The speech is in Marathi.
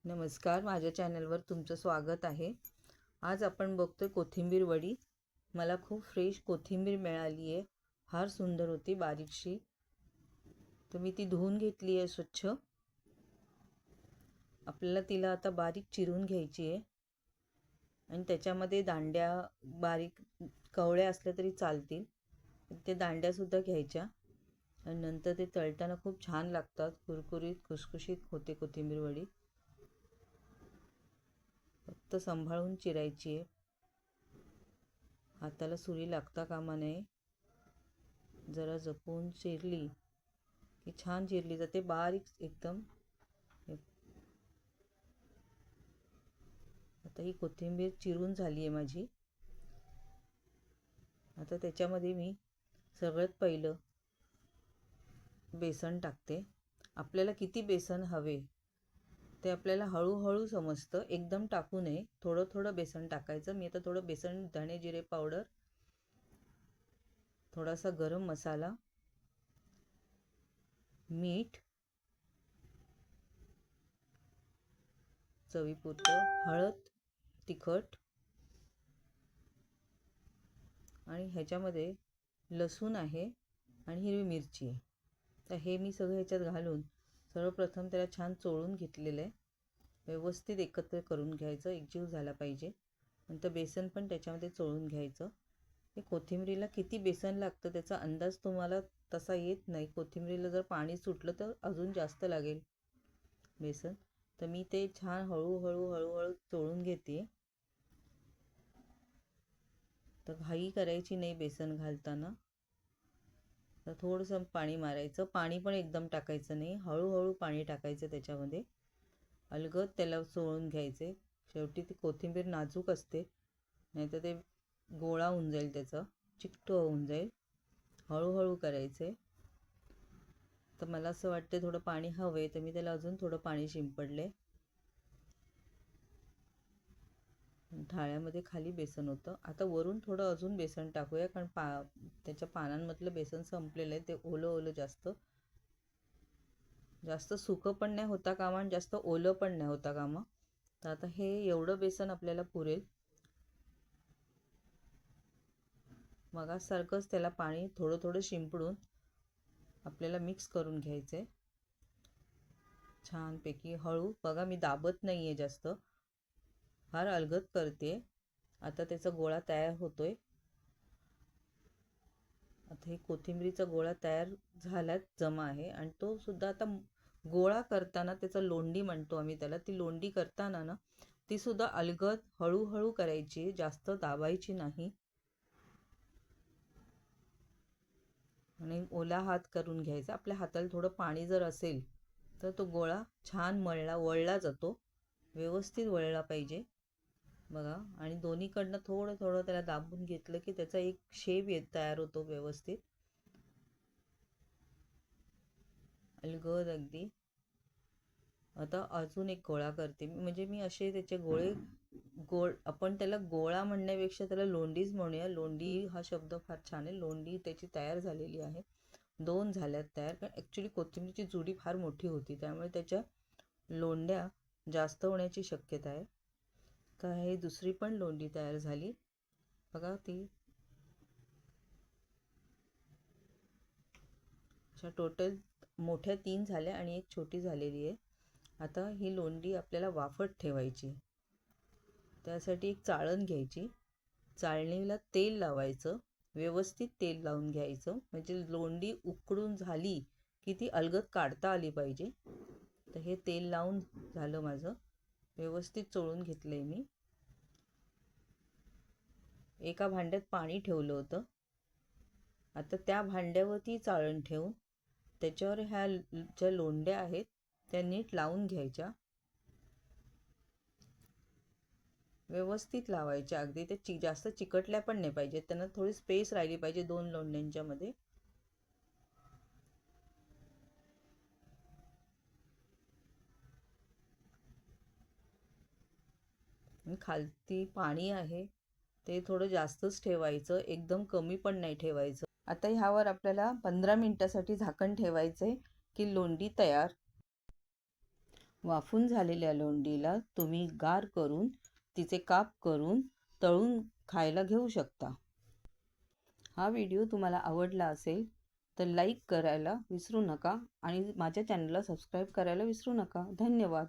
नमस्कार, माझ्या चॅनलवर तुमचं स्वागत आहे। आज आपण बघतोय कोथिंबीर वडी। मला खूप फ्रेश कोथिंबीर मिळाली आहे, फार सुंदर होती, बारीकशी। तर मी ती धुवून घेतली आहे स्वच्छ। आपल्याला तिला आता बारीक चिरून घ्यायची आहे आणि त्याच्यामध्ये दांड्या बारीक कवळ्या असल्या तरी चालतील, ते दांड्या सुद्धा घ्यायच्या आणि नंतर ते तळताना खूप छान लागतात, कुरकुरीत खुसखुशीत होते कोथिंबीर वडी। फक्त सांभाळून चिरायची आहे, हाताला सुरी लागता कामा नये। जरा जपून चिरली की छान चिरली जाते, बारीक एकदम। आता ही कोथिंबीर चिरून झाली आहे माझी। आता त्याच्यामध्ये मी सगळ्यात पहिलं बेसन टाकते। आपल्याला किती बेसन हवे ते आपल्याला हळूहळू समजतं, एकदम टाकू नये, थोडं थोडं बेसन टाकायचं। मी आता थोडं बेसन, धणे जिरे पावडर, थोडासा गरम मसाला, मीठ, चवीपुरतं हळद, तिखट आणि ह्याच्यामध्ये लसूण आहे आणि हिरवी मिरची आहे। तर हे मी सगळं ह्याच्यात घालून सर्वप्रथम त्याला छान चोळून घेतलेलं आहे। व्यवस्थित एकत्र करून घ्यायचं, एकजीव झाला पाहिजे। नंतर बेसन पण त्याच्यामध्ये चोळून घ्यायचं। हे कोथिंबीरीला किती बेसन लागतं त्याचा अंदाज तुम्हाला तसा येत नाही। कोथिंबीरीला जर पाणी सुटलं तर अजून जास्त लागेल बेसन। तर मी ते छान हळूहळू चोळून घेते। तर घाई करायची नाही बेसन घालताना। तर थोडंसं पाणी मारायचं, पाणी पण एकदम टाकायचं नाही, हळूहळू पाणी टाकायचं त्याच्यामध्ये। अलगद त्याला चोळून घ्यायचे। शेवटी ती कोथिंबीर नाजूक असते, नाहीतर ते गोळा होऊन जाईल, त्याचा चिकट होऊन जाईल। हळूहळू करायचे। तर मला असं वाटतं थोडं पाणी हवं आहे, तर मी त्याला अजून थोडं पाणी शिंपडले। ढाळ्यामध्ये खाली बेसन होतं। आता वरून थोडं अजून बेसन टाकूया, कारण त्याच्या पानांमधलं बेसन संपलेलं आहे, ते ओलं ओलं जास्त सुकं पण नाही होता कामा आणि जास्त ओलं पण नाही होता कामा। तर आता हे एवढं बेसन आपल्याला पुरेल। मगासारखंच त्याला पाणी थोडं थोडं शिंपडून आपल्याला मिक्स करून घ्यायचे छानपैकी। हळू बघा, मी दाबत नाही आहे जास्त, फार अलगद करते। आता त्याचा गोळा तयार होतोय। आता हे कोथिंबीरीचा गोळा तयार झाल्यात जमा आहे आणि तो सुद्धा आता गोळा करताना त्याचा लोंडी म्हणतो आम्ही त्याला, ती लोंडी करताना ना ती सुद्धा अलगद हळूहळू करायची, जास्त दाबायची नाही। आणि ओला हात करून घ्यायचा। आपल्या हाताला थोडं पाणी जर असेल तर तो गोळा छान वळला जातो, व्यवस्थित वळला पाहिजे बघा। आणि दोन्हीकडनं थोडं थोडं त्याला दाबून घेतलं की त्याचा एक शेप तयार होतो व्यवस्थित, अलगद अगदी। आता अजून एक गोळा करते मी, म्हणजे मी असे त्याचे गोळे आपण त्याला गोळा म्हणण्यापेक्षा त्याला लोंडीच म्हणूया। लोंडी हा शब्द फार छान आहे। लोंडी त्याची तयार झालेली आहे, 2 झाल्यात तयार, कारण ॲक्च्युली कोथिंबीरची जुडी फार मोठी होती, त्यामुळे त्याच्या लोंड्या जास्त होण्याची शक्यता आहे। तर हे दुसरी पण लोंडी तयार झाली बघा। ती अशा टोटल मोठ्या 3 झाल्या आणि एक छोटी झालेली आहे। आता ही लोंडी आपल्याला वाफत ठेवायची, त्यासाठी एक चाळण घ्यायची। चाळणीला तेल लावायचं, व्यवस्थित तेल लावून घ्यायचं, म्हणजे लोंडी उकडून झाली की ती अलगद काढता आली पाहिजे। तर हे तेल लावून झालं माझं, व्यवस्थित चोळून घेतलंय मी। एका भांड्यात पाणी ठेवलं होतं, आता त्या भांड्यावरती चाळण ठेवून त्याच्यावर ह्या ज्या लोंड्या आहेत त्या नीट लावून घ्यायच्या, व्यवस्थित लावायच्या। अगदी ते जास्त चिकटल्या पण नाही पाहिजे, त्यांना थोडी स्पेस राहिली पाहिजे 2 लोंड्यांच्या मध्ये। खालती पाणी आहे ते थोडं जास्तच ठेवायचं, एकदम कमी पण नाही ठेवायचं। आता ह्यावर आपल्याला 15 मिनिटासाठी झाकण ठेवायचंय की लोंडी तयार। वाफून झालेल्या लोंढीला तुम्ही गार करून तिचे काप करून तळून खायला घेऊ शकता. हा व्हिडिओ तुम्हाला आवडला असेल तर लाईक करायला विसरू नका आणि माझ्या चॅनलला सबस्क्राईब करायला विसरू नका. धन्यवाद.